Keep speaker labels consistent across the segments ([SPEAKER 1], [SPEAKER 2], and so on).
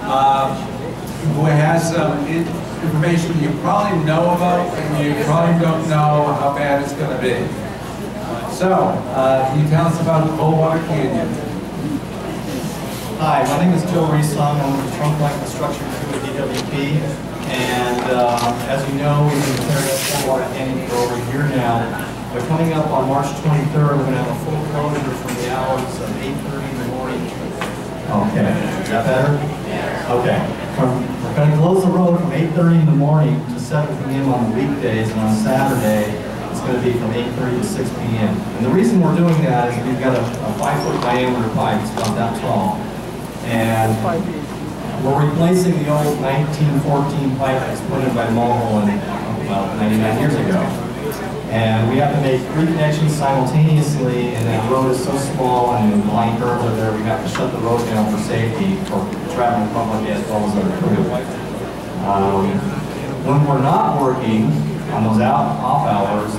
[SPEAKER 1] who has some information you probably know about and you probably don't know how bad it's going to be. So, can you tell us about Coldwater Canyon?
[SPEAKER 2] Hi, my name is Joe Reesong. I'm with the Trunk Line Construction Crew at DWP. And as you know, we've been carrying out Coldwater Canyon for over a year now. But coming up on March 23rd, we're going to have a full closure from the hours of 8:30 in the morning. Okay, is that better? Okay. We're going to close the road from 8:30 in the morning to 7 p.m. on the weekdays, and on Saturday, it's going to be from 8:30 to 6 p.m. And the reason we're doing that is we've got a 5-foot diameter pipe. It's about that tall. And we're replacing the old 1914 pipe that was put in by Mulholland about 99 years ago. And we have to make 3 connections simultaneously, and that road is so small and the line curves are there, we have to shut the road down for safety for the traveling public as well as our crew. When we're not working on those off hours,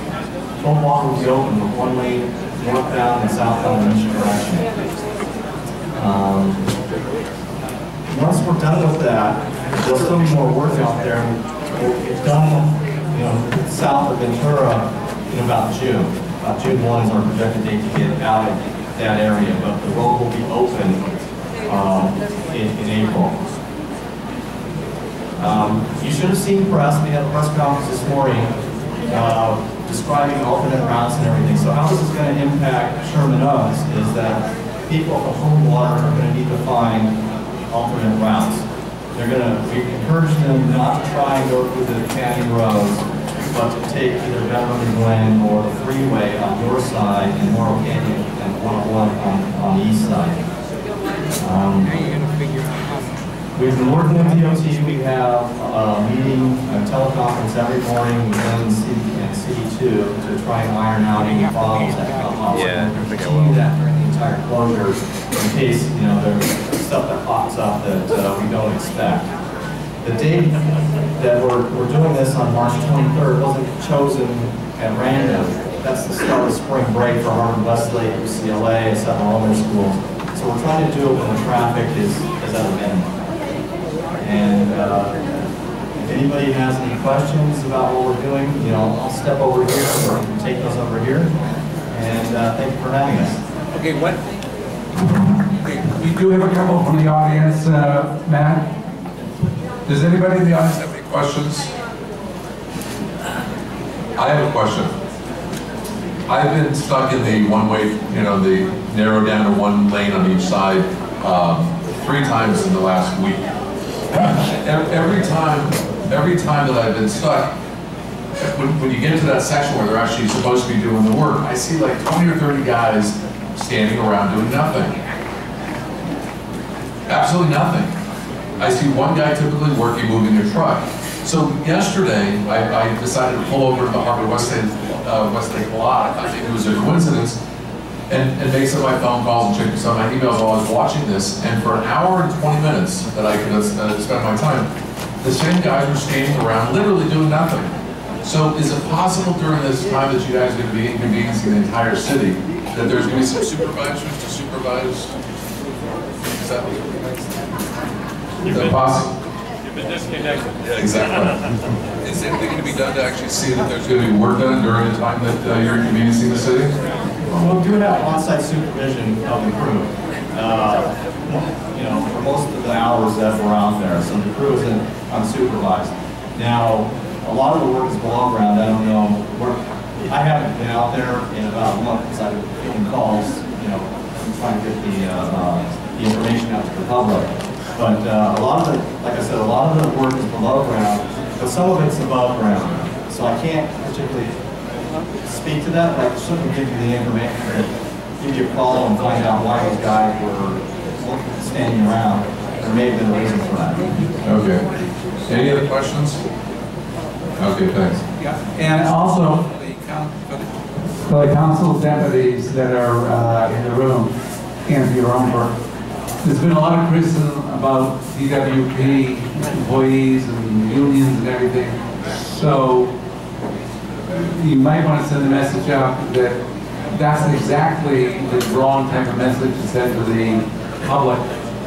[SPEAKER 2] Coldwater will be open with 1 lane northbound and southbound in each direction. Once we're done with that, there'll still be more work out there. We've done, south of Ventura in about June. About June 1 is our projected date to get out of that area, but the road will be open in April. You should have seen press. We had a press conference this morning describing alternate routes and everything. So how this is going to impact Sherman Oaks is that people from Coldwater are going to need to find alternate routes. We encourage them not to try and go through the canyon roads, but to take either Beverly Glen or the freeway on your side and Morrow Canyon and 101 on the east side. We've been working with DOT. We have a meeting, a teleconference every morning with them and CD2 to try and iron out any problems that come up.
[SPEAKER 3] Yeah,
[SPEAKER 2] we'll continue that during the entire closure in case there's stuff that pops up that we don't expect. The date that we're doing this on March 23rd wasn't chosen at random. That's the start of spring break for Harvard, Westlake, UCLA, and several other schools. So we're trying to do it when the traffic is at a minimum. And if anybody has any questions about what we're doing, I'll step over here or take those over here. And thank you for having us.
[SPEAKER 1] Okay, we do have a couple from the audience, Matt. Does anybody in the audience have any questions?
[SPEAKER 4] I have a question. I've been stuck in the one-way, the narrow down to 1 lane on each side 3 times in the last week. Every time that I've been stuck, when you get to that section where they're actually supposed to be doing the work, I see like 20 or 30 guys standing around doing nothing. Absolutely nothing. I see one guy typically working, moving a truck. So yesterday, I decided to pull over to the Harvard Westlake lot. I think it was a coincidence, and make some of my phone calls and check some of my emails while I was watching this. And for an hour and 20 minutes that I could spend my time, the same guys were standing around, literally doing nothing. So is it possible during this time that you guys are going to be inconveniencing the entire city that there's going to be some supervisors to supervise? Is that possible?
[SPEAKER 5] You've been disconnected.
[SPEAKER 4] Yeah, exactly. Is anything going to be done to actually see that there's going to be work done during the time that you're inconveniencing the city?
[SPEAKER 2] Well, we do have on-site supervision of the crew. For most of the hours that we're out there, so the crew isn't unsupervised. Now, a lot of the work is below ground. I don't know. I haven't been out there in about a month because I've been getting calls, trying to get the information out to the public. But a lot of the, like I said, a lot of the work is below ground, but some of it's above ground. So I can't particularly speak to that, but I certainly give you the information, give you a call and find out why those guys were standing around. There may have been a reason for that.
[SPEAKER 4] Okay. Any other questions? Okay, thanks.
[SPEAKER 1] Yeah, and also for the council deputies that are in the room and for your own work. There's been a lot of criticism about DWP employees and unions and everything. So you might want to send a message out that that's exactly the wrong type of message to send to the public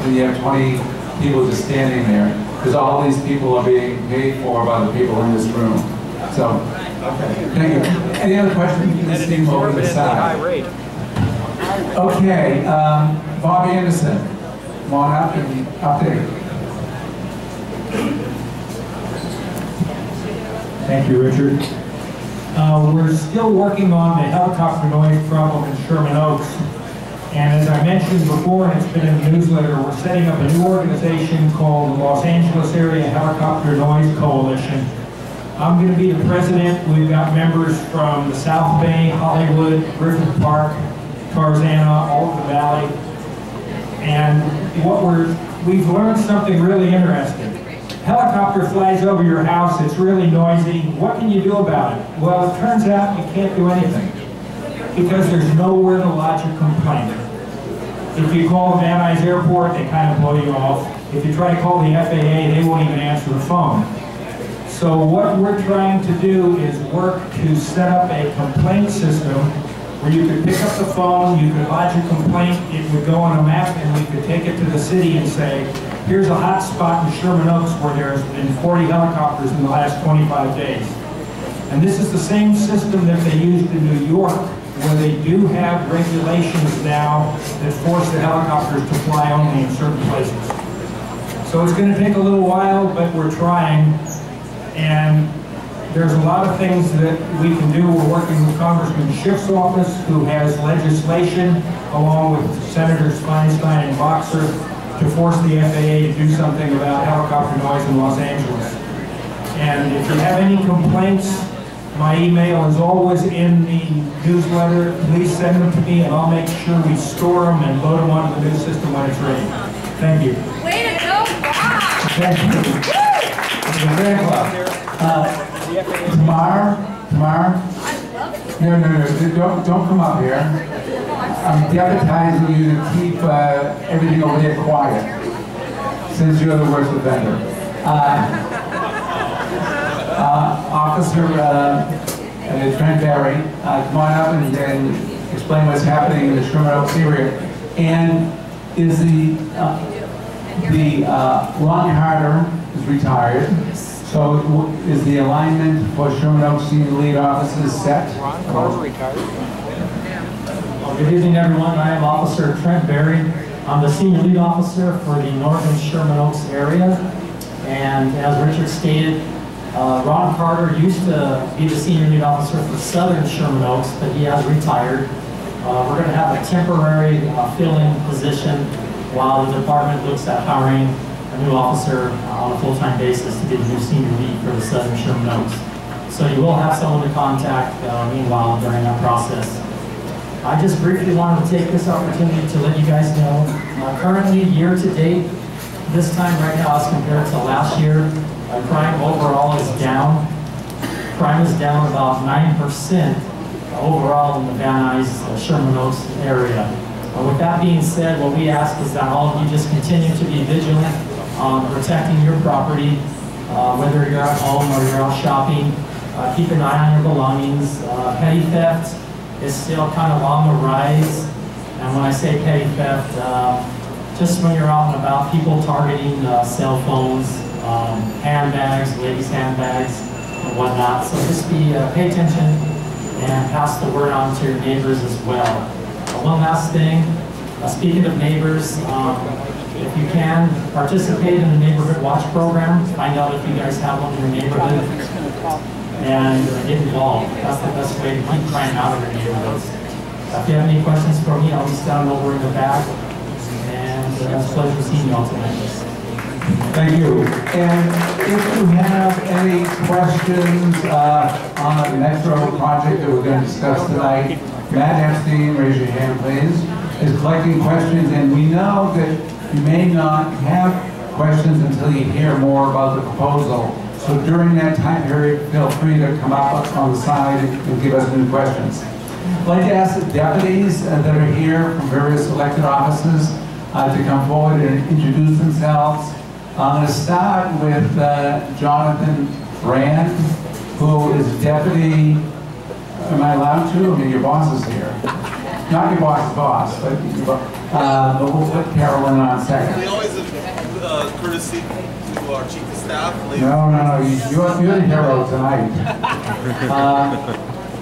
[SPEAKER 1] when you have 20 people just standing there, because all these people are being paid for by the people in this room. So, thank you. Any other questions? You can see over the side. Okay, Bob Anderson, come on up and update.
[SPEAKER 3] Thank you, Richard. We're still working on the helicopter noise problem in Sherman Oaks. And as I mentioned before, and it's been in the newsletter, we're setting up a new organization called the Los Angeles Area Helicopter Noise Coalition. I'm going to be the president. We've got members from the South Bay, Hollywood, Griffith Park, Tarzana, all of the valley. And we've learned something really interesting. Helicopter flies over your house, it's really noisy. What can you do about it? Well, it turns out you can't do anything because there's nowhere to lodge a complaint. If you call Van Nuys Airport, they kind of blow you off. If you try to call the FAA, they won't even answer the phone. So what we're trying to do is work to set up a complaint system where you could pick up the phone, you could lodge a complaint, it would go on a map, and we could take it to the city and say, here's a hot spot in Sherman Oaks where there's been 40 helicopters in the last 25 days. And this is the same system that they used in New York, where they do have regulations now that force the helicopters to fly only in certain places. So it's going to take a little while, but we're trying. And there's a lot of things that we can do. We're working with Congressman Schiff's office, who has legislation, along with Senators Feinstein and Boxer, to force the FAA to do something about helicopter noise in Los Angeles. And if you have any complaints, my email is always in the newsletter. Please send them to me, and I'll make sure we store them and load them onto the new system when it's ready. Thank you.
[SPEAKER 5] Way to go, Bob!
[SPEAKER 1] Thank you. Tamar? No, don't come up here. I'm deputizing you to keep everything over there quiet, since you're the worst offender. Officer Trent Berry, come on up and then explain what's happening in the Sherman Oaks area. And is Ron Carter is retired. So is the alignment for Sherman Oaks senior lead officers set?
[SPEAKER 6] Ron Carter retired.
[SPEAKER 3] Well, good evening, everyone. I am Officer Trent Berry. I'm the senior lead officer for the northern Sherman Oaks area. And as Richard stated, Ron Carter used to be the senior lead officer for southern Sherman Oaks, but he has retired. We're going to have a temporary filling position while the department looks at hiring a new officer on a full-time basis to be the new senior lead for the southern Sherman Oaks. So you will have someone to contact meanwhile during that process. I just briefly wanted to take this opportunity to let you guys know, currently year to date, this time right now as compared to last year, crime overall is down. Crime is down about 9% overall in the Van Nuys, Sherman Oaks area. With that being said, what we ask is that all of you just continue to be vigilant on protecting your property, whether you're at home or you're out shopping. Keep an eye on your belongings. Petty theft is still kind of on the rise. And when I say petty theft, just when you're out and about, people targeting cell phones, handbags, ladies' handbags, and whatnot. So just pay attention and pass the word on to your neighbors as well. One last thing, speaking of neighbors, if you can, participate in the Neighborhood Watch program. Find out if you guys have one in your neighborhood and get involved. That's the best way to keep crime out of your neighborhoods. If you have any questions for me, I'll be standing over in the back. And it's a pleasure seeing you all tonight.
[SPEAKER 1] Thank you. And if you have any questions on the Metro project that we're going to discuss tonight, Matt Epstein, raise your hand please, is collecting questions, and we know that you may not have questions until you hear more about the proposal. So during that time period, feel free to come up on the side and give us new questions. I'd like to ask the deputies that are here from various elected offices to come forward and introduce themselves. I'm going to start with Jonathan Brand, who is deputy. Am I allowed to? I mean, your boss is here. Not your boss's boss, but we'll put Carolyn on second.
[SPEAKER 6] courtesy to our chief of staff.
[SPEAKER 1] No. You're the hero tonight.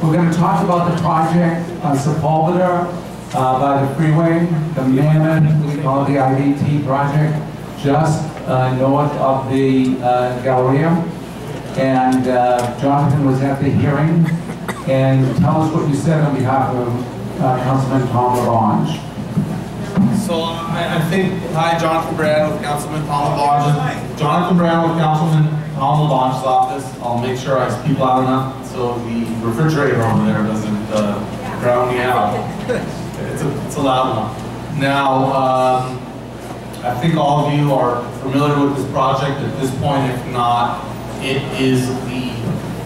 [SPEAKER 1] We're going to talk about the project on Sepulveda by the freeway, the Mammoth, we call it the IDT project, just north of the Galleria. And Jonathan was at the hearing. And tell us what you said on behalf of Councilman Tom LaBonge.
[SPEAKER 6] So I think, hi, Jonathan Brand with Councilman Tom LaBonge. Jonathan Brand with Councilman Tom LaBonge's office. I'll make sure I speak loud enough so the refrigerator over there doesn't drown me out. It's a loud one. Now, I think all of you are familiar with this project at this point. If not, it is the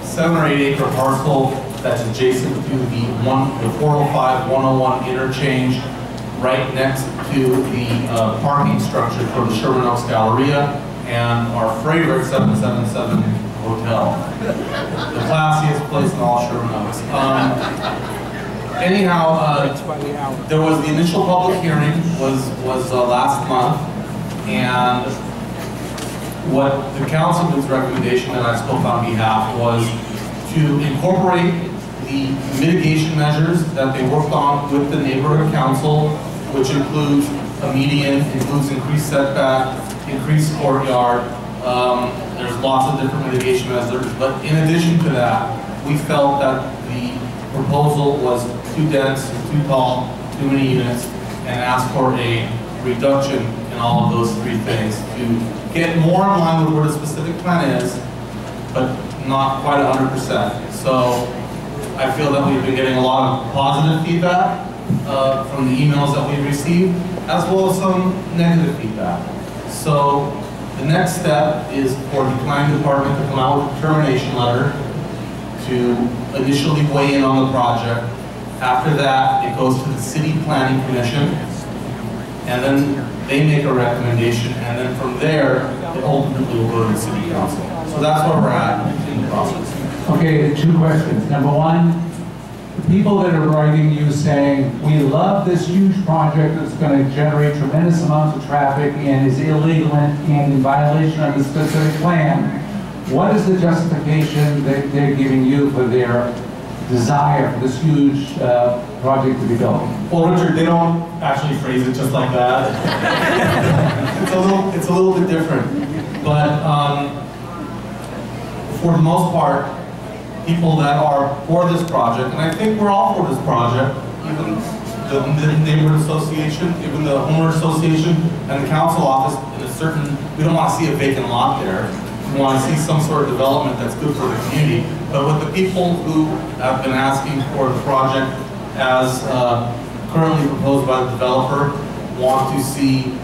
[SPEAKER 6] 7 or 8 acre parcel that's adjacent to the 405-101 interchange, right next to the parking structure for the Sherman Oaks Galleria and our favorite 777 hotel, the classiest place in all Sherman Oaks. Anyhow, there was the initial public hearing was last month, and what the councilman's recommendation that I spoke on behalf was to incorporate the mitigation measures that they worked on with the neighborhood council, which includes a median, includes increased setback, increased courtyard. There's lots of different mitigation measures, but in addition to that, we felt that the proposal was too dense, too tall, too many units, and asked for a reduction in all of those 3 things to get more in line with where the specific plan is, but not quite 100%. So I feel that we've been getting a lot of positive feedback from the emails that we've received, as well as some negative feedback. So the next step is for the planning department to come out with a determination letter to initially weigh in on the project. After that, it goes to the city planning commission, and then they make a recommendation, and then from there, it ultimately will go to the city council. So that's where we're at in the process.
[SPEAKER 1] Okay, 2 questions. Number 1, the people that are writing you saying, we love this huge project that's going to generate tremendous amounts of traffic and is illegal and in violation of the specific plan, what is the justification that they're giving you for their desire for this huge project to be built?
[SPEAKER 6] Well, Richard, they don't actually phrase it just like that. it's a little bit different, but for the most part, people that are for this project, and I think we're all for this project, even the neighborhood association, even the owner association, and the council office, in a certain, we don't want to see a vacant lot there. We want to see some sort of development that's good for the community. But with the people who have been asking for the project as currently proposed by the developer, want to see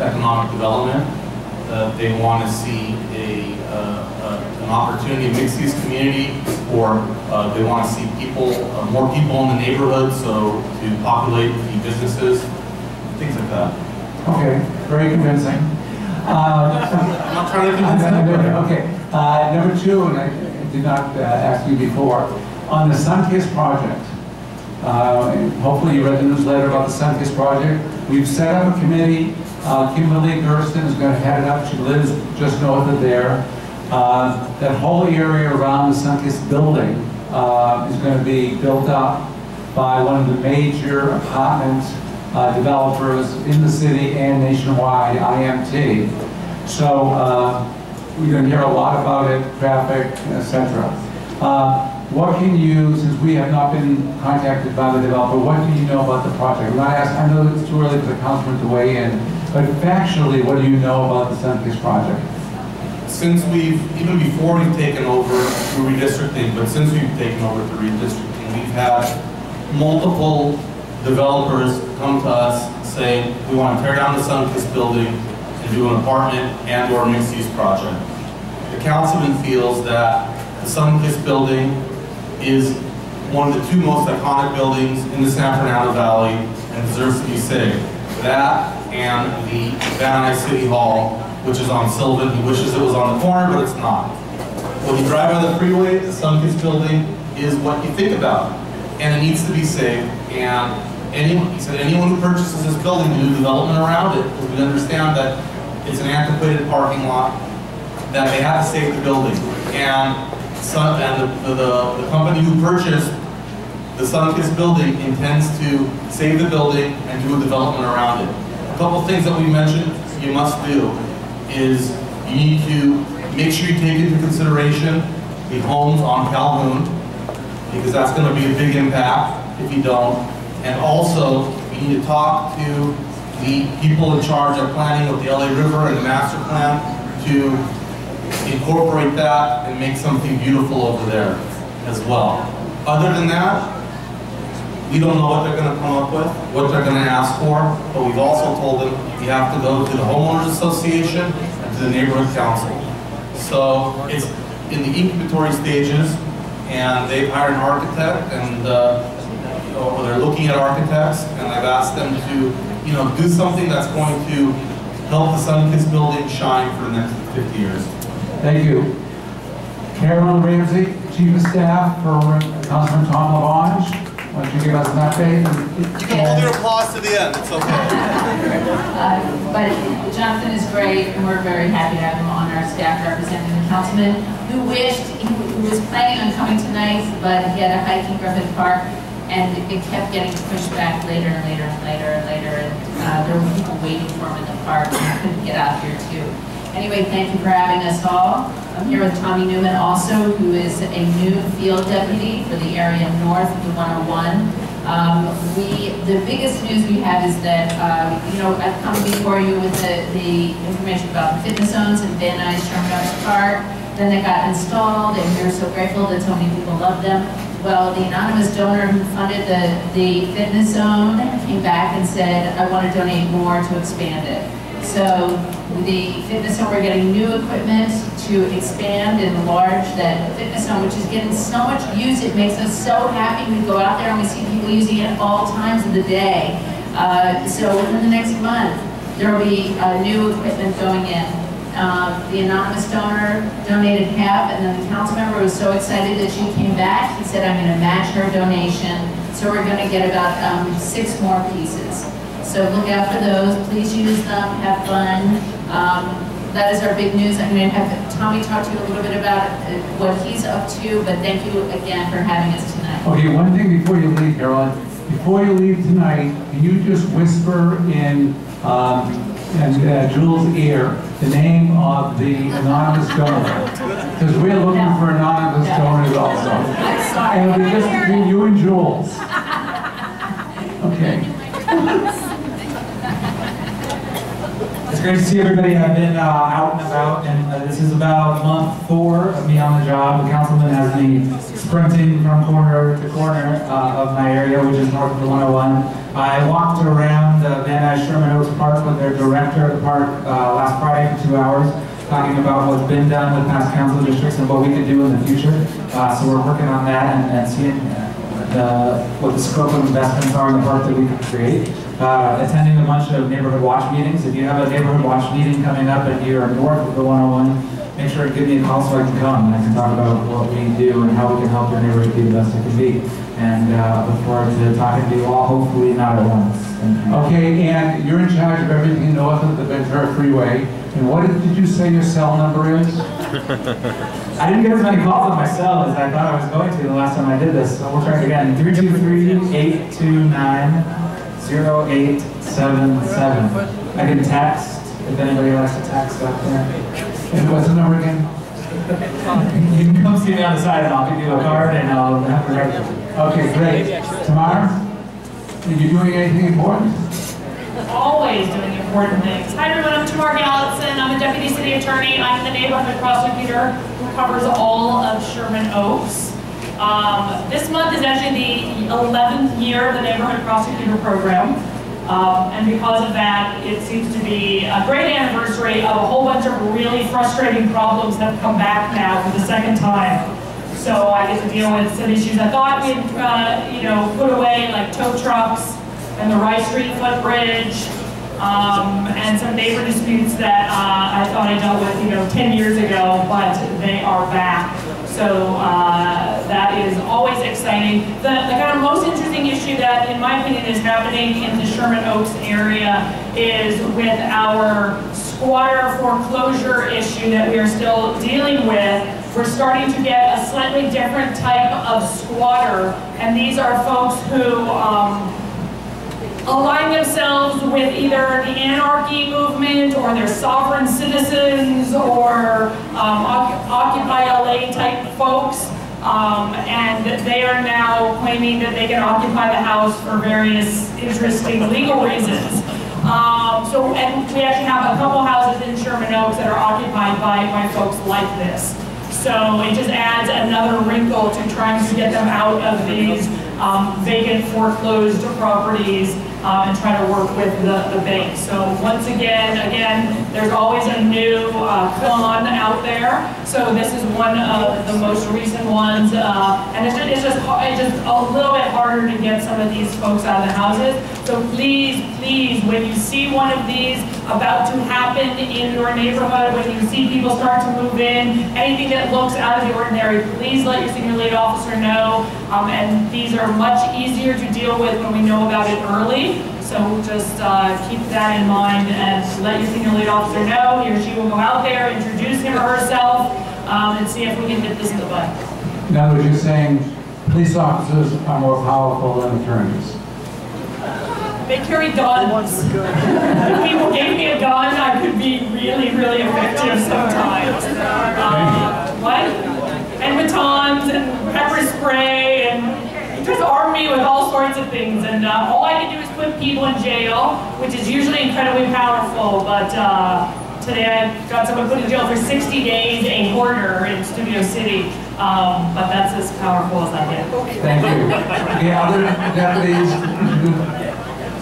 [SPEAKER 6] economic development. They want to see an opportunity, a mixed-use community, or they want to see people, more people in the neighborhood, so to populate the businesses, things like that.
[SPEAKER 1] Okay, very convincing.
[SPEAKER 6] I'm not trying to convince anybody.
[SPEAKER 1] Okay, number 2, and I did not ask you before, on the Sunkist project. Hopefully you read the newsletter about the Sunkist project. We've set up a committee. Kimberly Gersten is going to head it up. She lives just north of there. That whole area around the Sunkist building is going to be built up by one of the major apartment developers in the city and nationwide, IMT. So we're going to hear a lot about it, traffic, etc. What can you, since we have not been contacted by the developer, what do you know about the project? I'm not asking, I know it's too early for the councilman to weigh in, but factually, what do you know about the Sunkist project?
[SPEAKER 6] Since even before we've taken over through redistricting, but since we've taken over through redistricting, we've had multiple developers come to us saying, we want to tear down the Sunkist building and do an apartment and or mixed-use project. The councilman feels that the Sunkist building is one of the 2 most iconic buildings in the San Fernando Valley and deserves to be saved. That and the Van Nuys City Hall, which is on Sylvan. He wishes it was on the corner, but it's not. When you drive by the freeway, the Sunkist building is what you think about, and it needs to be saved. And he said anyone who purchases this building to do development around it, because we understand that It's an antiquated parking lot that they have to save the building. And the company who purchased the Sunkist building intends to save the building and do a development around it. A couple things that we mentioned you must do is you need to make sure you take into consideration the homes on Calhoun, because that's going to be a big impact if you don't. And also, you need to talk to the people in charge of planning with the LA River and the master plan to incorporate that and make something beautiful over there as well. Other than that, we don't know what they're going to come up with, what they're going to ask for, but we've also told them you have to go to the homeowners association and to the neighborhood council. So it's in the incubatory stages, and they've hired an architect, and they're looking at architects, and I've asked them to, do something that's going to help the Sunkist building shine for the next 50 years.
[SPEAKER 1] Thank you. Carolyn Ramsey, Chief of Staff for Councilman Tom LaVange. Why don't you give us an update?
[SPEAKER 6] You can hold your applause to the end, it's okay.
[SPEAKER 5] But Jonathan is great, and we're very happy to have him on our staff representing the councilman, who was planning on coming tonight, but he had a hike in Griffith Park, and it kept getting pushed back later and later and later and later, and there were people waiting for him in the park, and he couldn't get out here too. Anyway, thank you for having us all. I'm here with Tommy Newman also, who is a new field deputy for the area north of the 101. The biggest news we have is that, I've come before you with the information about the fitness zones in Van Nuys Sherman Oaks Park. Then they got installed, and we're so grateful that so many people love them. Well, the anonymous donor who funded the fitness zone came back and said, I want to donate more to expand it. So the fitness zone, we're getting new equipment to expand and enlarge that fitness zone, which is getting so much use. It makes us so happy. We go out there and we see people using it all times of the day. So within the next month, there will be new equipment going in. The anonymous donor donated half, and then the council member was so excited that she came back. He said, I'm going to match her donation. So we're going to get about 6 more pieces. So look out for those. Please use them. Have fun. That is our big news. I'm going to have Tommy talk to you a little bit about what he's up to, but thank you again for having us tonight.
[SPEAKER 1] Okay, one thing before you leave, Carolyn. Before you leave tonight, can you just whisper in Jules' ear the name of the anonymous donor? Because we're looking for anonymous donors also.
[SPEAKER 5] I'm sorry.
[SPEAKER 1] And it'll be just between you and Jules. Okay.
[SPEAKER 3] It's great to see everybody. I've been out and about, and this is about month 4 of me on the job. The councilman has me sprinting from corner to corner of my area, which is north of the 101. I walked around Van Nuys Sherman Oaks Park with their director of the park last Friday for 2 hours, talking about what's been done with past council districts and what we could do in the future. So we're working on that and seeing what the scope of investments are in the park that we can create. Attending a bunch of neighborhood watch meetings. If you have a neighborhood watch meeting coming up and you're north of the 101, make sure to give me a call so I can come and I can talk about what we do and how we can help your neighborhood be the best it can be. And look forward to talking to you all, hopefully not at once.
[SPEAKER 1] Okay, and you're in charge of everything north of the Ventura Freeway. And what did you say your cell number is?
[SPEAKER 3] I didn't get as many calls on my cell as I thought I was going to the last time I did this, so we'll try it again. 323-829-0877. I can text, if anybody likes to text up there.
[SPEAKER 1] And what's the number again?
[SPEAKER 3] You can come see me on the side and I'll give you a card and I'll have to write it.
[SPEAKER 1] Okay, great. Tamara, are you doing anything important?
[SPEAKER 7] Always doing important things. Hi everyone, I'm Tamar Gallatin. I'm a deputy city attorney. I'm the neighborhood prosecutor who covers all of Sherman Oaks. This month is actually the 11th year of the neighborhood prosecutor program. And because of that, it seems to be a great anniversary of a whole bunch of really frustrating problems that have come back now for the second time. So I get to deal with some issues I thought we'd put away, like tow trucks and the Rice Street footbridge, and some neighbor disputes that I thought I dealt with 10 years ago, but they are back. So that is always exciting. The kind of most interesting issue that, in my opinion, is happening in the Sherman Oaks area is with our squatter foreclosure issue that we are still dealing with, we're starting to get a slightly different type of squatter, and these are folks who align themselves with either the anarchy movement or they're sovereign citizens or Occupy LA type folks. And they are now claiming that they can occupy the house for various interesting legal reasons. And we actually have a couple houses in Sherman Oaks that are occupied by folks like this. So it just adds another wrinkle to trying to get them out of these vacant foreclosed properties and try to work with the bank. So once again, there's always a new con out there. So this is one of the most recent ones, and it's just a little bit harder to get some of these folks out of the houses. So please, when you see one of these about to happen in your neighborhood, when you see people start to move in, anything that looks out of the ordinary, please let your senior lead officer know. And these are much easier to deal with when we know about it early. So just keep that in mind and let your senior lead officer know. He or she will go out there, introduce him or herself, and see if we can nip this in the bud.
[SPEAKER 1] In other words, you're saying police officers are more powerful than attorneys.
[SPEAKER 7] They carry guns. If people gave me a gun, I could be really, really effective sometimes. What? And batons and pepper spray and just arm me with all sorts of things. And all I can do is put people in jail, which is usually incredibly powerful. But today I got someone put in jail for 60 days, a hoarder in Studio City. But that's as powerful as I get.
[SPEAKER 1] Thank you. Any other deputies?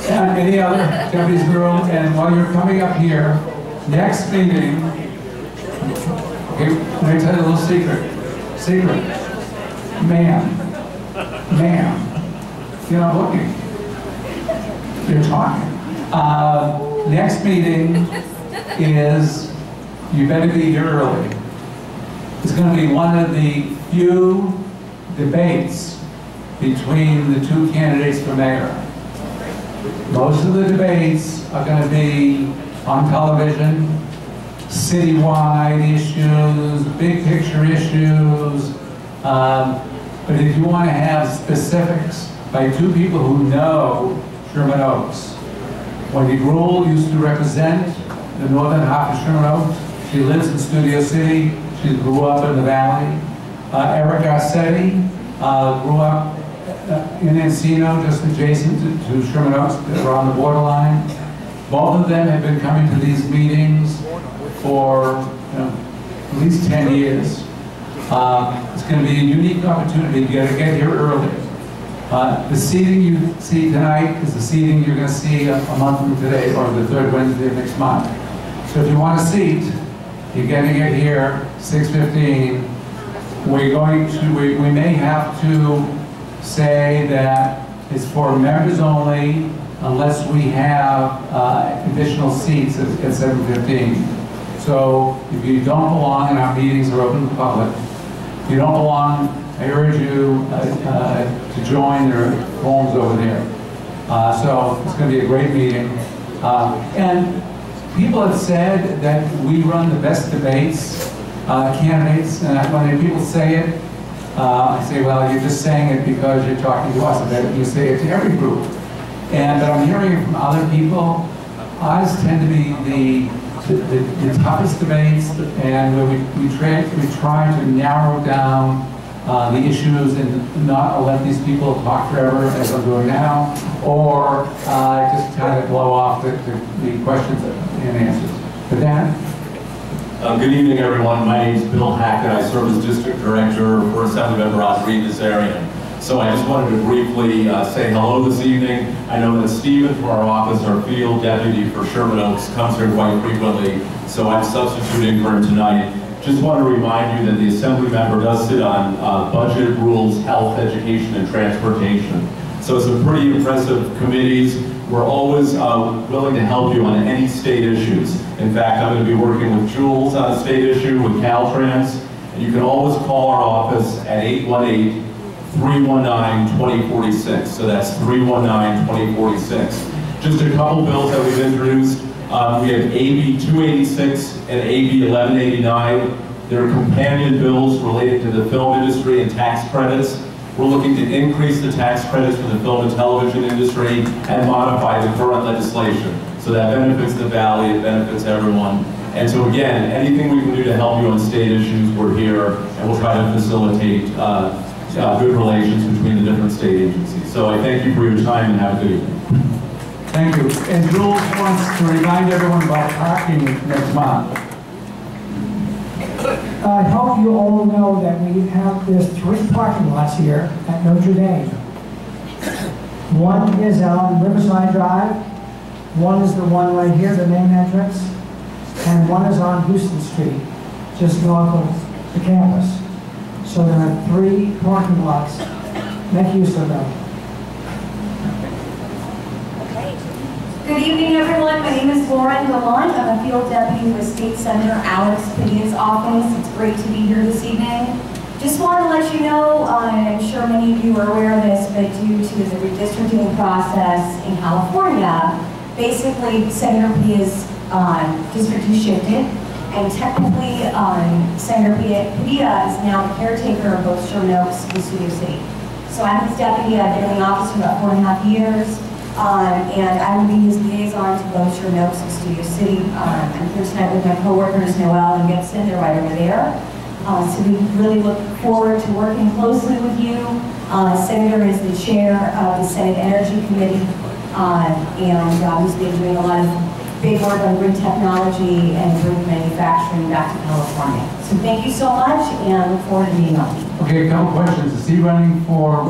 [SPEAKER 1] Any other deputies in the room? And while you're coming up here, next meeting, okay, let me tell you a little secret. Ma'am, you're not looking. You're talking. Next meeting is, you better be here early. It's going to be one of the few debates between the two candidates for mayor. Most of the debates are going to be on television, citywide issues, big picture issues. But if you want to have specifics by two people who know Sherman Oaks, Wendy Gruhl used to represent the northern half of Sherman Oaks. She lives in Studio City. She grew up in the Valley. Eric Garcetti grew up in Encino, just adjacent to Sherman Oaks, around the borderline. Both of them have been coming to these meetings for at least 10 years. It's going to be a unique opportunity. You got to get here early. The seating you see tonight is the seating you're going to see a month from today, or the third Wednesday of next month. So if you want a seat, you're going to get here 6:15. We may have to say that it's for members only unless we have additional seats at 7:15. So if you don't belong, and our meetings are open to the public, if you don't belong, I urge you to join their homes over there. So it's going to be a great meeting. And people have said that we run the best debates, candidates, and when people say it, I say, well, you're just saying it because you're talking to us, and you say it to every group. And but I'm hearing it from other people. Ours tend to be the toughest debates, and where we try to narrow down the issues and not let these people talk forever, as I'm doing now, or just kind of blow off the questions and answers. But Dan?
[SPEAKER 8] Good evening, everyone. My name is Bill Hackett. I serve as District Director for Assemblymember Rodriguez area. So I just wanted to briefly say hello this evening. I know that Stephen from our office, our field deputy for Sherman Oaks, comes here quite frequently, so I'm substituting for him tonight. Just want to remind you that the Assembly member does sit on budget, rules, health, education, and transportation. So some pretty impressive committees. We're always willing to help you on any state issues. In fact, I'm going to be working with Jules on a state issue with Caltrans, and you can always call our office at 818-319-2046. So that's 319-2046. Just a couple bills that we've introduced. We have AB 286 and AB 1189. There are companion bills related to the film industry and tax credits. We're looking to increase the tax credits for the film and television industry and modify the current legislation. So that benefits the Valley, it benefits everyone. And so again, anything we can do to help you on state issues, we're here, and we'll try to facilitate good relations between the different state agencies. So I thank you for your time and have a good evening.
[SPEAKER 1] Thank you. And Jules wants to remind everyone about parking next month.
[SPEAKER 9] I hope you all know that there's 3 parking lots here at Notre Dame. One is on Riverside Drive, one is the one right here, the main entrance, and one is on Houston Street, just north of the campus. So there are 3 parking lots. Make use of them.
[SPEAKER 10] Good evening, everyone. My name is Lauren Lamont. I'm a field deputy with State Senator Alex Padilla's office. It's great to be here this evening. Just want to let you know, and I'm sure many of you are aware of this, but due to the redistricting process in California, basically Senator Padilla's district has shifted, and technically Senator Padilla is now the caretaker of both Sherman Oaks and Studio City. So I'm his deputy. I've been in the office for about 4.5 years. And I will be his liaison to both Sherman Oaks and Studio City. I'm here tonight with my co-workers, Noel and Gibson. They're right over there. So we really look forward to working closely with you. Senator is the chair of the Senate Energy Committee, and he's been doing a lot of big work on grid technology and grid manufacturing back to California. So thank you so much, and I look forward to meeting you.
[SPEAKER 1] Okay, a couple questions. Is he running for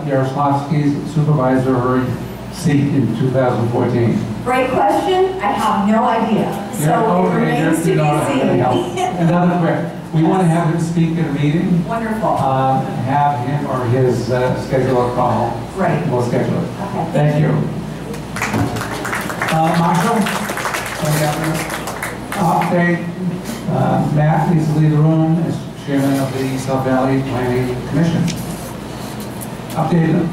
[SPEAKER 1] Yaroslavsky's supervisory seat in 2014?
[SPEAKER 10] Great question. I have no idea. So it remains to be seen.
[SPEAKER 1] Another question. We want to have him speak at a meeting.
[SPEAKER 10] Wonderful.
[SPEAKER 1] Have him or his schedule a call.
[SPEAKER 10] Right.
[SPEAKER 1] We'll schedule it.
[SPEAKER 10] Okay.
[SPEAKER 1] Thank you. Marshall? Update. Matt needs to leave the room as chairman of the South Valley Planning Commission. Update him.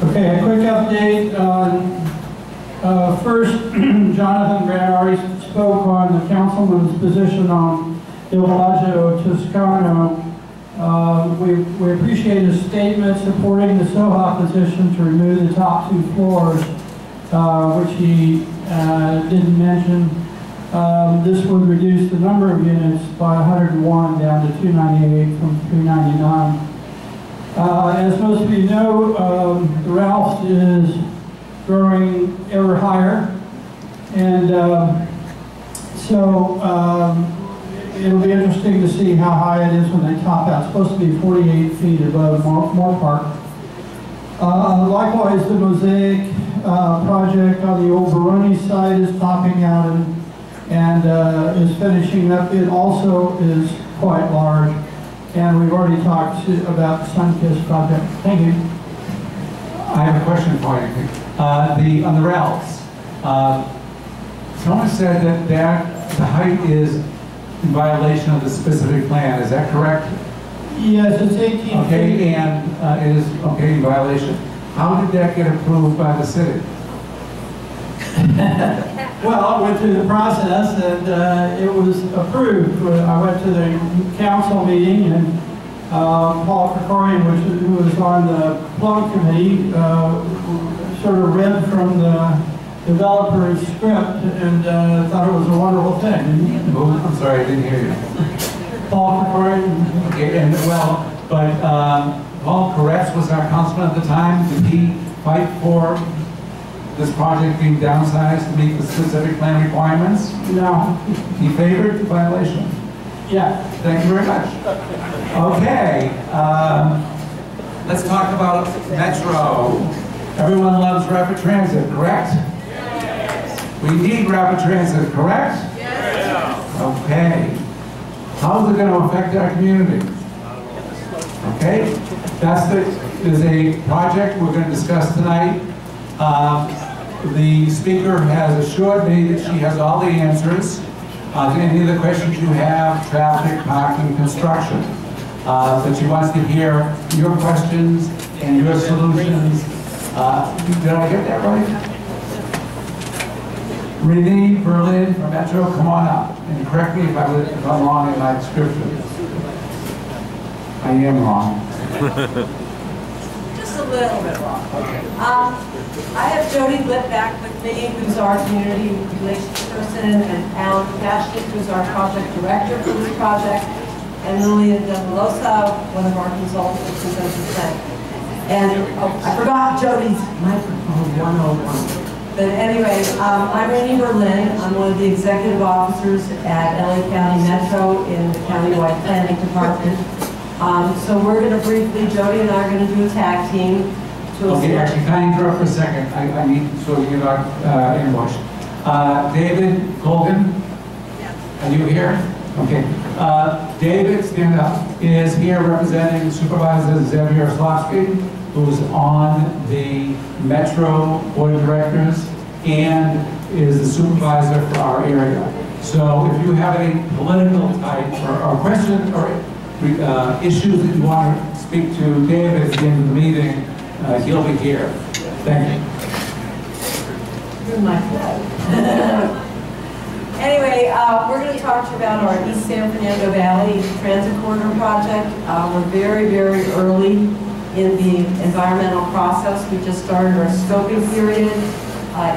[SPEAKER 3] Okay, a quick update on, first, Jonathan Grant already spoke on the councilman's position on Il Villaggio Toscano. We appreciate his statement supporting the SOHA position to remove the top 2 floors, which he didn't mention. This would reduce the number of units by 101 down to 298 from 399. As most of you know, the Ralphs is growing ever higher, and it'll be interesting to see how high it is when they top out. It's supposed to be 48 feet above Moore Park. Likewise, the Mosaic project on the old Baroni site is topping out and is finishing up. It also is quite large. And we've already talked about the Sunkist project. Thank you.
[SPEAKER 1] I have a question for you. On the Ralphs, someone said that the height is in violation of the specific plan. Is that correct?
[SPEAKER 3] Yes, it's 18 feet.
[SPEAKER 1] Okay, and it is okay in violation. How did that get approved by the city?
[SPEAKER 3] Well, I went through the process and it was approved. I went to the council meeting and Paul Krikorian, who was on the plum committee, sort of read from the developer's script and thought it was a wonderful thing.
[SPEAKER 1] Oh, I'm sorry, I didn't hear you.
[SPEAKER 3] Paul Krikorian.
[SPEAKER 1] Okay, and but Paul Koretz was our councilman at the time. Did he fight for this project being downsized to meet the specific plan requirements?
[SPEAKER 3] No.
[SPEAKER 1] He favored the violation?
[SPEAKER 3] Yeah.
[SPEAKER 1] Thank you very much. Okay, let's talk about Metro. Everyone loves rapid transit, correct? Yes. We need rapid transit, correct? Yes. Okay. How is it going to affect our community? Okay, there's a project we're going to discuss tonight. The speaker has assured me that she has all the answers to any of the questions you have, traffic, parking, construction. That she wants to hear your questions and your solutions Did I get that right? Renee Berlin from Metro, come on up. And correct me if I'm wrong in my description. I am wrong.
[SPEAKER 11] Just a little bit wrong. I have Jody Litt back with me, who's our community relations person, and Alan Kashnik, who's our project director for this project, and Lillian Demolosa, one of our consultants who's representing. And I forgot Jody's microphone 101. But anyway, I'm Renee Berlin. I'm one of the executive officers at LA County Metro in the countywide planning department. So we're going to briefly, Jody and I are going to do a tag team.
[SPEAKER 1] Okay, actually, can I interrupt for a second? I need, so you're not ambushed. David Colgan, are you here? Okay. David, stand up, is here representing Supervisor Xavier Slofsky, who's on the Metro Board of Directors and is the supervisor for our area. So if you have any political type or questions or issues that you want to speak to David at the end of the meeting, he'll be here. Thank you.
[SPEAKER 11] You're my friend. Anyway, we're going to talk to you about our East San Fernando Valley Transit Corridor project. We're very, very early in the environmental process. We just started our scoping period.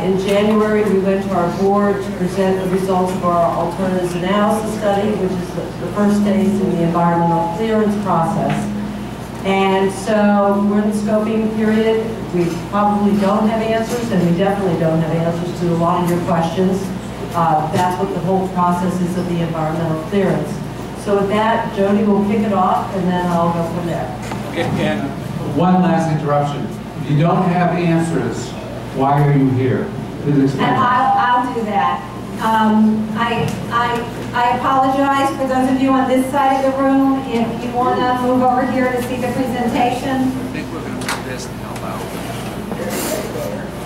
[SPEAKER 11] In January, we went to our board to present the results of our alternatives analysis study, which is the first stage in the environmental clearance process. And so we're in the scoping period. We probably don't have answers, and we definitely don't have answers to a lot of your questions. That's what the whole process is of the environmental clearance. So with that, Jody will kick it off, and then I'll go from there.
[SPEAKER 1] Okay, and one last interruption. If you don't have answers, why are you here? Please explain.
[SPEAKER 10] And I'll do that. I apologize for those of you on this side of the room. If you want to move over here to see the presentation,
[SPEAKER 12] I think we're going to do this to help out.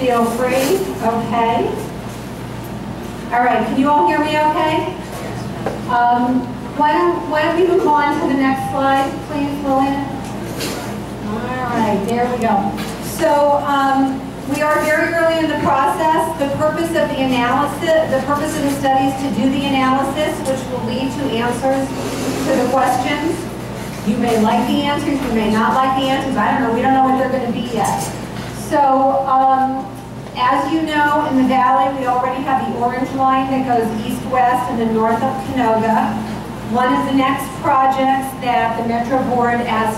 [SPEAKER 10] feel free. Okay. All right. Can you all hear me okay? Why don't we move on to the next slide, please, Lillian? All right. There we go. So, we are very early in the process. The purpose of the analysis, the purpose of the study is to do the analysis, which will lead to answers to the questions. You may like the answers, you may not like the answers. I don't know. We don't know what they're going to be yet. So, as you know, in the valley, we already have the orange line that goes east-west and then north of Canoga. One of the next projects that the Metro Board has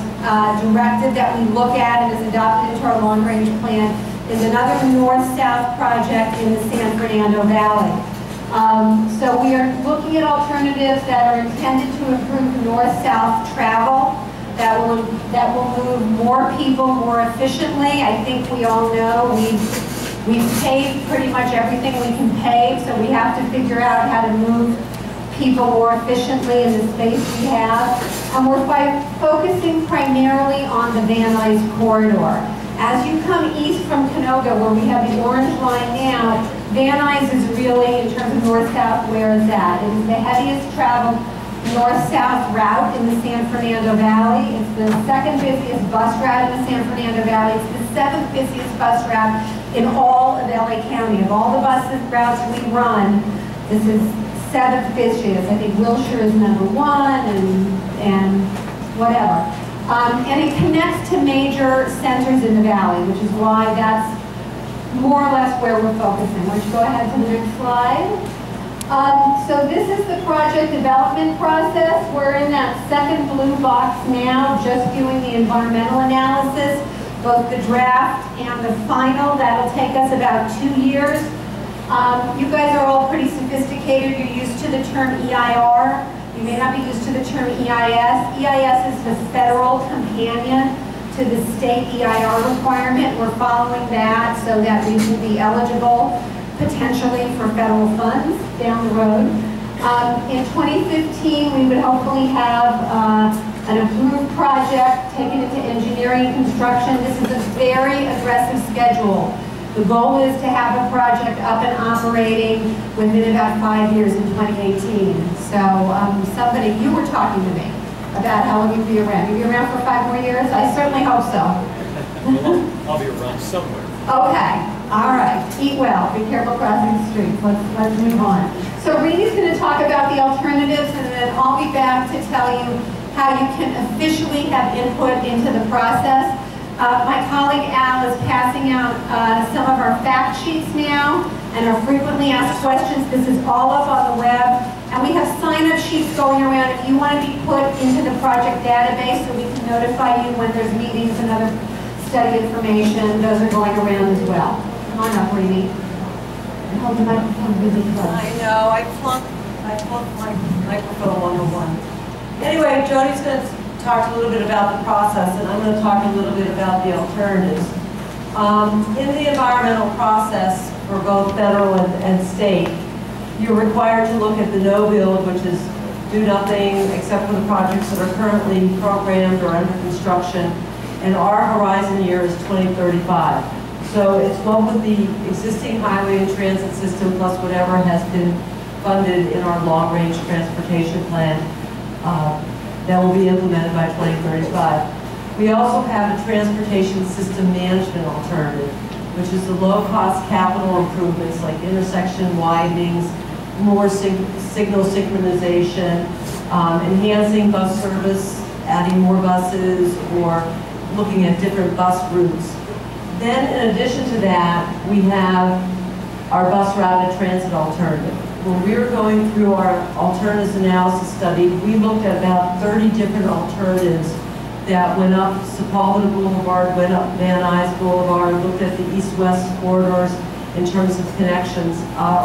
[SPEAKER 10] directed that we look at and is adopted into our long-range plan is another north-south project in the San Fernando Valley. So we are looking at alternatives that are intended to improve north-south travel, that will move more people more efficiently. I think we all know we've paved pretty much everything we can pave, so we have to figure out how to move people more efficiently in the space we have. And we're focusing primarily on the Van Nuys corridor. As you come east from Canoga, where we have the orange line now, Van Nuys is really, in terms of north-south, where is that? It is the heaviest traveled north-south route in the San Fernando Valley. It's the second busiest bus route in the San Fernando Valley. It's the seventh busiest bus route in all of LA County. Of all the bus routes we run, this is seventh busiest. I think Wilshire is number one, and whatever. And it connects to major centers in the valley, which is why that's more or less where we're focusing. Why don't you go ahead to the next slide? So this is the project development process. We're in that second blue box now, just doing the environmental analysis, both the draft and the final. That'll take us about 2 years. You guys are all pretty sophisticated. You're used to the term EIR. You may not be used to the term EIS. EIS is the federal companion to the state EIR requirement. We're following that so that we will be eligible potentially for federal funds down the road. In 2015, we would hopefully have an approved project taken into engineering and construction. This is a very aggressive schedule. The goal is to have a project up and operating within about 5 years in 2018. So you were talking to me about how long you'd be around. You'll be around for 5 more years? I certainly hope so.
[SPEAKER 2] I'll be around somewhere.
[SPEAKER 13] Okay, all right. Eat well. Be careful crossing the streets. Let's move on. So Reedy's going to talk about the alternatives, and then I'll be back to tell you how you can officially have input into the process. My colleague Al is passing out some of our fact sheets now and our frequently asked questions. This is all up on the web. And we have sign-up sheets going around if you want to be put into the project database so we can notify you when there's meetings and other study information. Those are going around as well. Come on up, Reedy. And hold the microphone really close.
[SPEAKER 11] I know, I flunked my microphone 101. Anyway, Jody's going to talk a little bit about the process, and I'm going to talk a little bit about the alternatives. In the environmental process for both federal and state, you're required to look at the no build, which is do nothing except for the projects that are currently programmed or under construction, and our horizon year is 2035. So it's one with the existing highway and transit system plus whatever has been funded in our long-range transportation plan that will be implemented by 2035. We also have a transportation system management alternative, which is the low-cost capital improvements like intersection widenings, more signal synchronization, enhancing bus service, adding more buses, or looking at different bus routes. Then in addition to that, we have our bus routed transit alternative. When we were going through our alternatives analysis study, we looked at about 30 different alternatives that went up Sepulveda Boulevard, went up Van Nuys Boulevard, looked at the east-west corridors in terms of connections.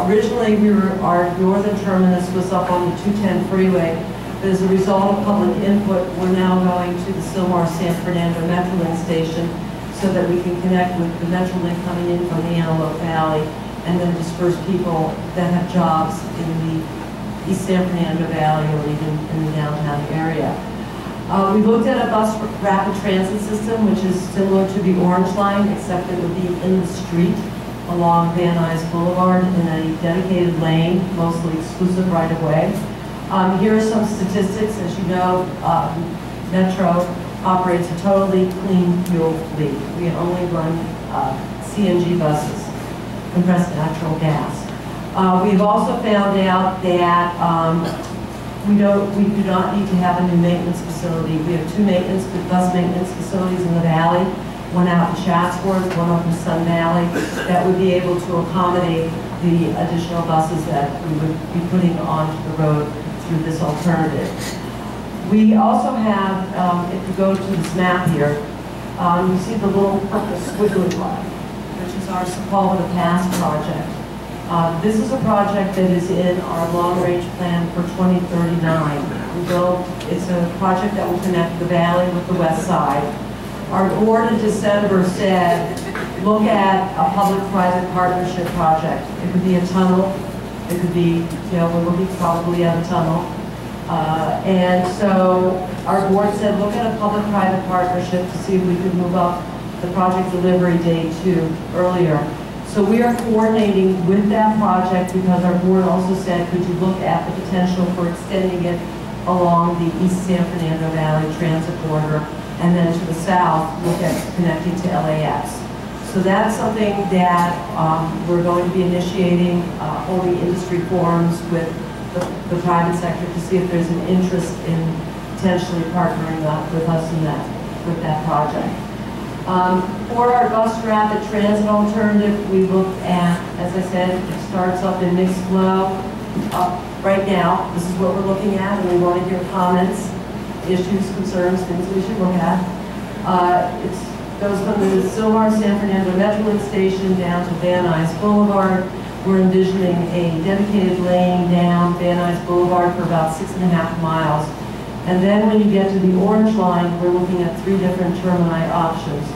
[SPEAKER 11] Originally, our northern terminus was up on the 210 freeway, but as a result of public input, we're now going to the Sylmar-San Fernando Metrolink station so that we can connect with the Metrolink coming in from the Antelope Valley and then disperse people that have jobs in the East San Fernando Valley or even in the downtown area. We looked at a bus rapid transit system, which is similar to the Orange Line, except it would be in the street along Van Nuys Boulevard in a dedicated lane, mostly exclusive right-of-way. Here are some statistics. As you know, Metro operates a totally clean fuel fleet. We only run CNG buses, compressed natural gas. We've also found out that we do not need to have a new maintenance facility. We have two bus maintenance facilities in the valley, one out in Chatsworth, one up in Sun Valley, that would be able to accommodate the additional buses that we would be putting onto the road through this alternative. We also have, if you go to this map here, you see the little purple squiggly line, which is our Sepulveda Pass project. This is a project that is in our long-range plan for 2039. It's a project that will connect the valley with the west side. Our board in December said, look at a public-private partnership project. It could be a tunnel. It could be, we're looking probably at a tunnel. And so our board said, look at a public-private partnership to see if we could move up the project delivery date to earlier. So we are coordinating with that project because our board also said, could you look at the potential for extending it along the East San Fernando Valley transit corridor, and then to the south, look at connecting to LAX. So that's something that we're going to be initiating, holding industry forums with the private sector to see if there's an interest in potentially partnering up with us in with that project. For our bus rapid transit alternative, we looked at, as I said, it starts up in mixed flow. Right now, this is what we're looking at, and we want to hear comments, issues, concerns, things we should look at. It goes from the Sylmar-San Fernando Metrolink station down to Van Nuys Boulevard. We're envisioning a dedicated lane down Van Nuys Boulevard for about 6.5 miles. And then when you get to the Orange Line, we're looking at 3 different termini options.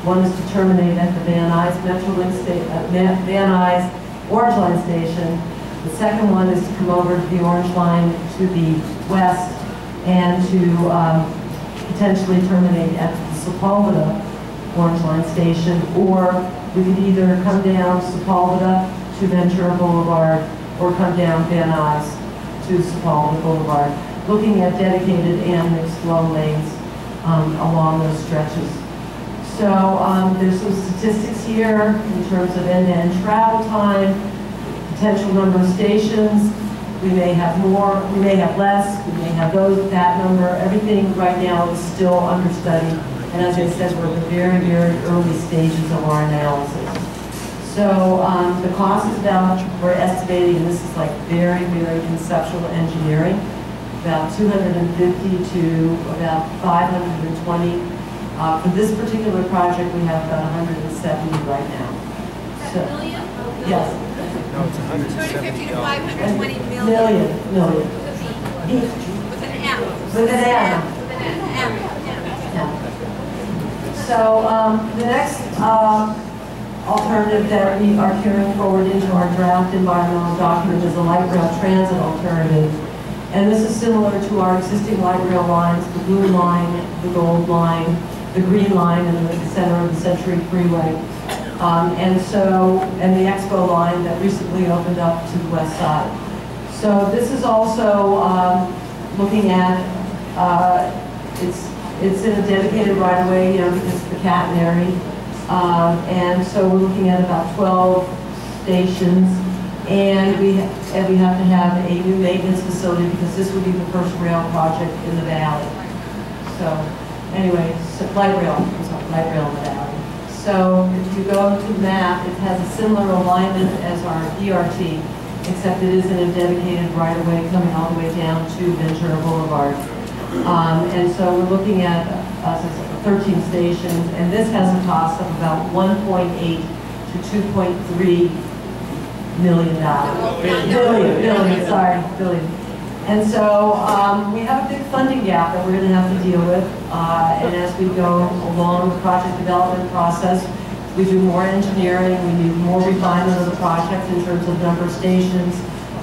[SPEAKER 11] One is to terminate at the Van Nuys Van Nuys Orange Line station. The second one is to come over to the Orange Line to the west and to potentially terminate at the Sepulveda Orange Line station, or we could either come down Sepulveda to Ventura Boulevard or come down Van Nuys to Sepulveda Boulevard, looking at dedicated and mixed flow lanes along those stretches. So there's some statistics here in terms of end-to-end travel time, potential number of stations. We may have more, we may have less, we may have that number. Everything right now is still under study. And as I said, we're in the very, very early stages of our analysis. So the cost is about, we're estimating, and this is like very, very conceptual engineering, about 250 to about 520. For this particular project, we have about 170 right now. So, yes.
[SPEAKER 13] No, it's 250 to 520 million.
[SPEAKER 11] Million.
[SPEAKER 13] With an M.
[SPEAKER 11] With an M.
[SPEAKER 13] With an M.
[SPEAKER 11] Yeah. So the next alternative that we are carrying forward into our draft environmental document is a light rail transit alternative. And this is similar to our existing light rail lines, the blue line, the gold line, the green line in the center of the Century Freeway. And the Expo line that recently opened up to the west side. So this is also looking at, it's in a dedicated right-of-way, because it's the catenary. And so we're looking at about 12 stations. And we have to have a new maintenance facility because this would be the first rail project in the valley. So anyway, light rail in the valley. So if you go to the map, it has a similar alignment as our DRT, except it is in a dedicated right-of-way coming all the way down to Ventura Boulevard. And so we're looking at 13 stations, and this has a cost of about $1.8 to $2.3 million. Billion. And so we have a big funding gap that we're going to have to deal with. And as we go along the project development process, we do more engineering, we need more refinement of the project in terms of number of stations.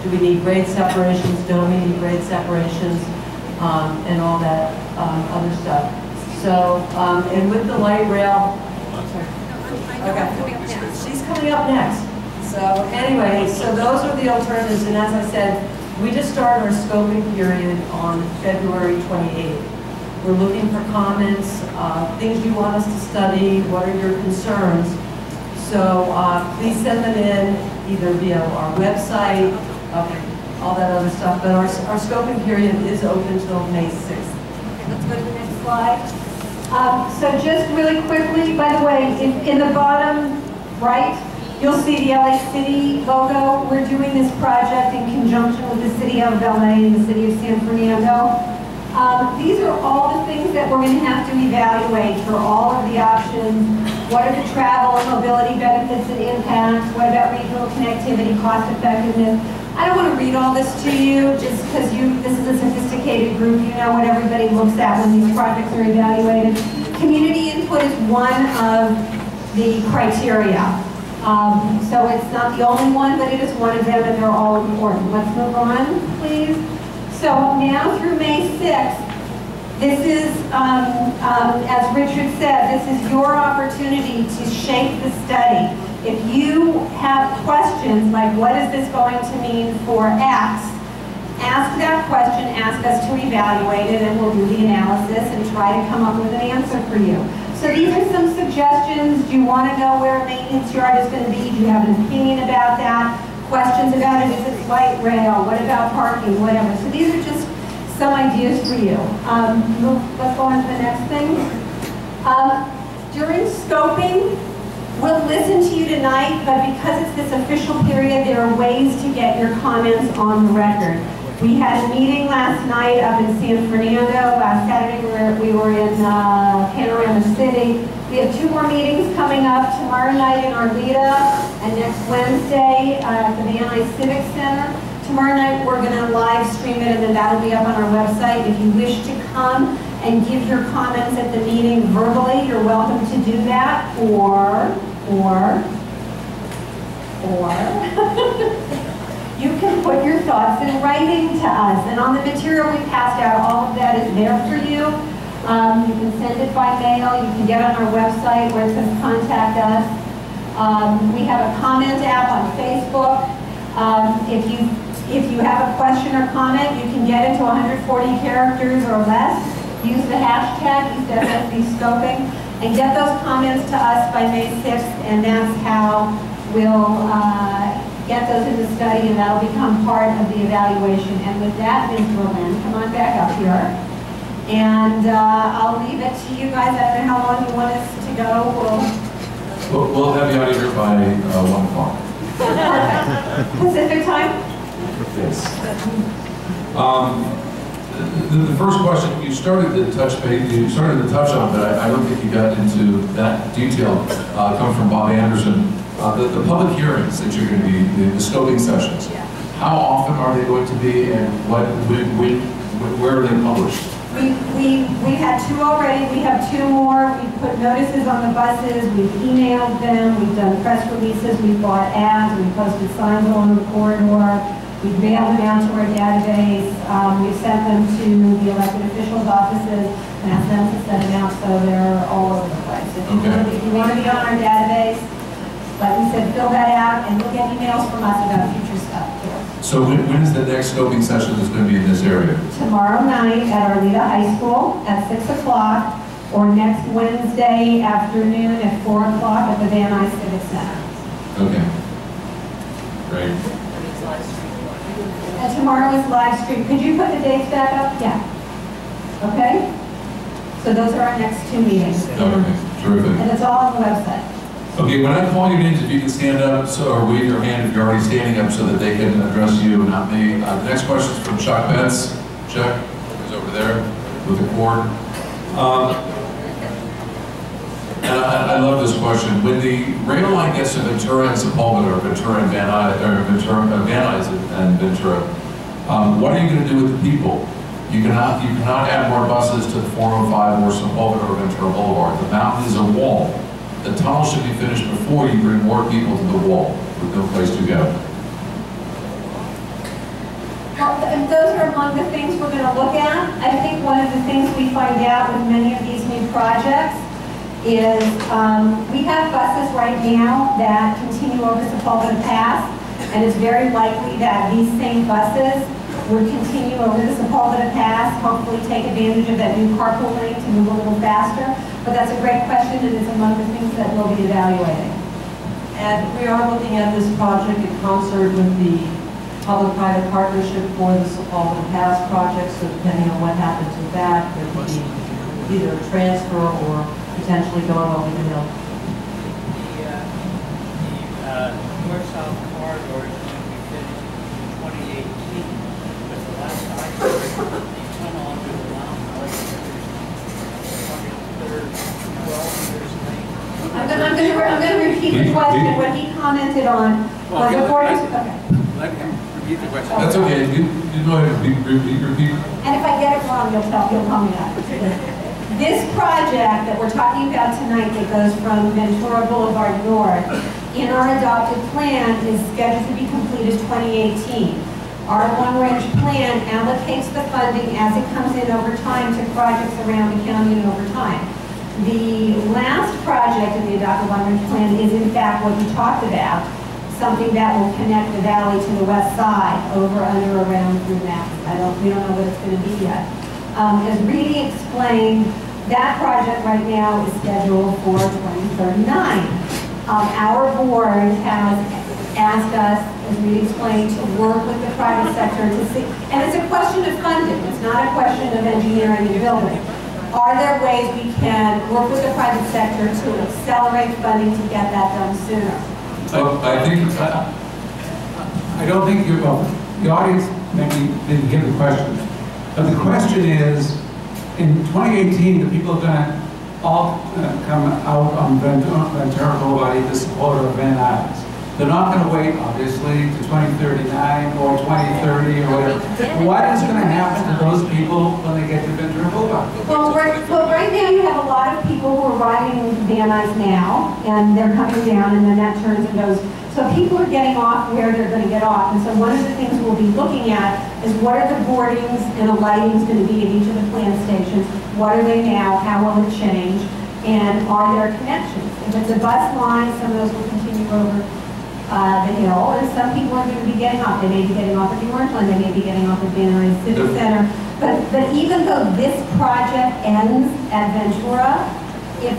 [SPEAKER 11] Do we need grade separations? Don't we need grade separations? And all that other stuff. So, and with the light rail, okay, she's coming up next. So anyway, so those are the alternatives, and as I said, we just started our scoping period on February 28th. We're looking for comments, things you want us to study, what are your concerns. So please send them in either via our website, all that other stuff, but our scoping period is open until May 6th.
[SPEAKER 13] Okay, let's go to the next slide. So just really quickly, by the way, in the bottom right, you'll see the LA City logo. We're doing this project in conjunction with the City of LA and the City of San Fernando. These are all the things that we're going to have to evaluate for all of the options. What are the travel and mobility benefits and impacts? What about regional connectivity, cost effectiveness? I don't want to read all this to you just because this is a sophisticated group. You know what everybody looks at when these projects are evaluated. Community input is one of the criteria. So it's not the only one, but it is one of them, and they're all important. Let's move on, please. So now through May 6th, this is, as Richard said, this is your opportunity to shape the study. If you have questions like, what is this going to mean for X, ask that question, ask us to evaluate it, and we'll do the analysis and try to come up with an answer for you. So these are some suggestions. Do you want to know where a maintenance yard is going to be? Do you have an opinion about that? Questions about it? Is it light rail? What about parking? Whatever. So these are just some ideas for you. Let's go on to the next thing. During scoping, we'll listen to you tonight, but because it's this official period, there are ways to get your comments on the record. We had a meeting last night up in San Fernando. Last Saturday we were in Panorama City. We have 2 more meetings coming up tomorrow night in Arleta and next Wednesday at the Van Nuys Civic Center. Tomorrow night we're going to live stream it, and then that'll be up on our website. If you wish to come and give your comments at the meeting verbally, you're welcome to do that, or you can put your thoughts in writing to us. And on the material we passed out, all of that is there for you. You can send it by mail. You can get on our website where it says contact us. We have a comment app on Facebook. If you have a question or comment, you can get into 140 characters or less. Use the hashtag EastFSB Scoping. and get those comments to us by May 6th, and that's how we'll get those in the study, and that'll become part of the evaluation. And with that, Ms. Berlin, come on back up here. And I'll leave it to you guys. I don't know how long you want us to go.
[SPEAKER 4] We'll have you out of here by 1 o'clock.
[SPEAKER 13] Perfect. Pacific time?
[SPEAKER 4] Yes. The first question, you started to touch on, but I don't think you got into that detail, coming from Bob Anderson. The public hearings that you're going to be, the scoping sessions, how often are they going to be, and where are they published?
[SPEAKER 13] We had 2 already. We have 2 more. We put notices on the buses. We've emailed them. We've done press releases. We've bought ads. We've posted signs along the corridor. We've mailed them out to our database. We've sent them to the elected officials' offices and asked them to send them out, so they're all over the place. If you want to be on our database, like we said, fill that out, and you'll get emails from us about future stuff too.
[SPEAKER 4] So when is the next scoping session that's going to be in this area?
[SPEAKER 13] Tomorrow night at Arleta High School at 6 o'clock, or next Wednesday afternoon at 4 o'clock at the Van Nuys Civic Center.
[SPEAKER 4] Okay. Great.
[SPEAKER 13] And tomorrow is live stream. Could you put the dates back up? Yeah. Okay? So those are our next 2 meetings.
[SPEAKER 4] Okay, terrific.
[SPEAKER 13] And it's all on the website.
[SPEAKER 4] Okay, when I call your names, if you can stand up, or wave your hand if you're already standing up so that they can address you, not me. The next question is from Chuck Betts. Chuck is over there with the cord. And I love this question. When the rail line gets to Ventura and Sepulveda, or Ventura and Van Nuys and Ventura, what are you going to do with the people? You cannot add more buses to 405 or Sepulveda or Ventura Boulevard. The mountain is a wall. The tunnel should be finished before you bring more people to the wall with no place to go.
[SPEAKER 13] Well, and those are among the things we're going to look at. I think one of the things we find out with many of these new projects is we have buses right now that continue over Sepulveda Pass, and it's very likely that these same buses would continue over the Sepulveda Pass, hopefully take advantage of that new carpool lane to move a little faster. But that's a great question, and it's among the things that we'll be evaluating.
[SPEAKER 11] And we are looking at this project in concert with the public-private partnership for the Sepulveda Pass project, so depending on what happens with that, there could be either a transfer or potentially going over the hill.
[SPEAKER 14] The north-south corridor is going to be finished in 2018, but the last I heard, the tunnel under the mountain
[SPEAKER 13] I'm going to repeat the question. What he commented on was according to... Okay.
[SPEAKER 12] Let him repeat the question.
[SPEAKER 4] That's okay. You go ahead and repeat.
[SPEAKER 13] And if I get it wrong, you'll tell me that. This project that we're talking about tonight that goes from Ventura Boulevard North, in our adopted plan, is scheduled to be completed 2018. Our long-range plan allocates the funding as it comes in over time to projects around the county and over time. The last project in the adopted long-range plan is in fact what you talked about, something that will connect the valley to the west side, over, under, around, through Mass. We don't know what it's going to be yet. As Reedy explained, that project right now is scheduled for 2039. Our board has asked us, as we explained, to work with the private sector to see, and it's a question of funding, it's not a question of engineering and building. Are there ways we can work with the private sector to accelerate funding to get that done sooner?
[SPEAKER 1] I don't think the audience maybe didn't hear the question, but the question is, in 2018, the people are going to all come out on Ventura Boulevard to support of Van Nuys. They're not going to wait, obviously, to 2039 or 2030 or whatever. What is going to happen to those people when they get to Ventura Boulevard?
[SPEAKER 13] Well, right now you have a lot of people who are riding Van Nuys now, and they're coming down, and then that turns and goes. So people are getting off where they're going to get off. And so one of the things we'll be looking at is what are the boardings and the lightings going to be at each of the plan stations? What are they now? How will it change? And are there connections? If it's a bus line, some of those will continue over the hill, and some people are going to be getting off. They may be getting off at the Orange Line, they may be getting off at Van Nuys Civic Center. But even though this project ends at Ventura,
[SPEAKER 10] If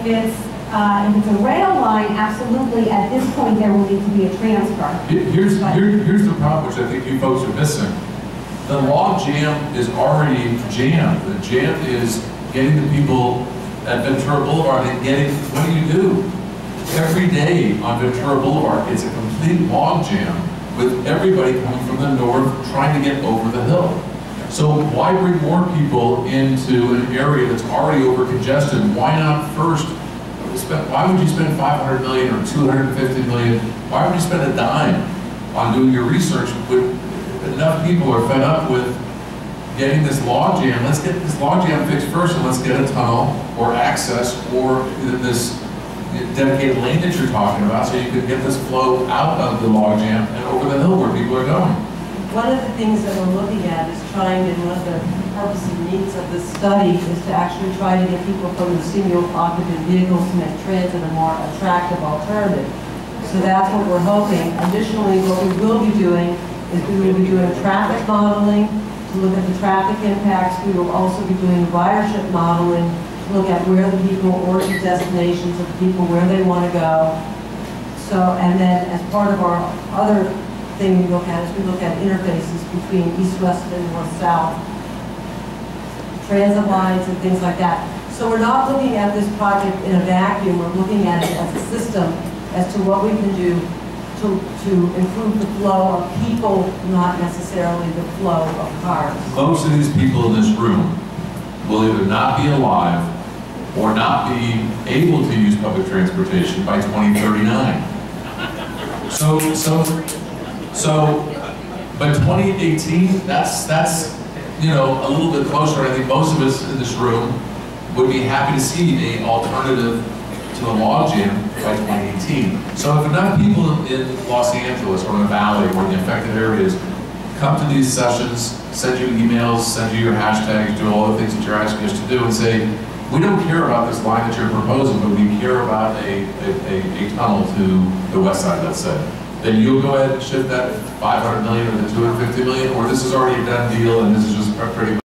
[SPEAKER 10] it's a rail line, absolutely, at this point, there will need to be a transfer.
[SPEAKER 4] Here's the problem, which I think you folks are missing. The log jam is already jammed. The jam is getting the people at Ventura Boulevard and getting, what do? Every day on Ventura Boulevard, it's a complete log jam with everybody coming from the north trying to get over the hill. So why bring more people into an area that's already over congested? Why not first why would you spend $500 million or $250 million? Why would you spend a dime on doing your research when enough people are fed up with getting this log jam? Let's get this log jam fixed first, and let's get a tunnel or access or this dedicated lane that you're talking about, so you can get this flow out of the log jam and over the hill where people are going.
[SPEAKER 11] One of the things that we're looking at is trying, and one of the purpose and needs of this study is to actually try to get people from the single occupant vehicles to make transit a more attractive alternative. So that's what we're hoping. Additionally, what we will be doing is we will be doing traffic modeling to look at the traffic impacts. We will also be doing ridership modeling to look at where the people origin destinations of the people, where they want to go. So, and then as part of our other thing we look at is we look at interfaces between east-west and north-south, transit lines and things like that. So we're not looking at this project in a vacuum, we're looking at it as a system as to what we can do to improve the flow of people, not necessarily the flow of cars. Most
[SPEAKER 4] of these people in this room will either not be alive or not be able to use public transportation by 2039. But 2018, that's a little bit closer. I think most of us in this room would be happy to see an alternative to the log jam by 2018. So if enough people in Los Angeles or in the Valley or in the affected areas come to these sessions, send you emails, send you your hashtags, do all the things that you're asking us to do, and say, we don't care about this line that you're proposing, but we care about a tunnel to the west side, let's say. Then you'll go ahead and shift that $500 million or the $250 million, or this is already a done deal and this is just pretty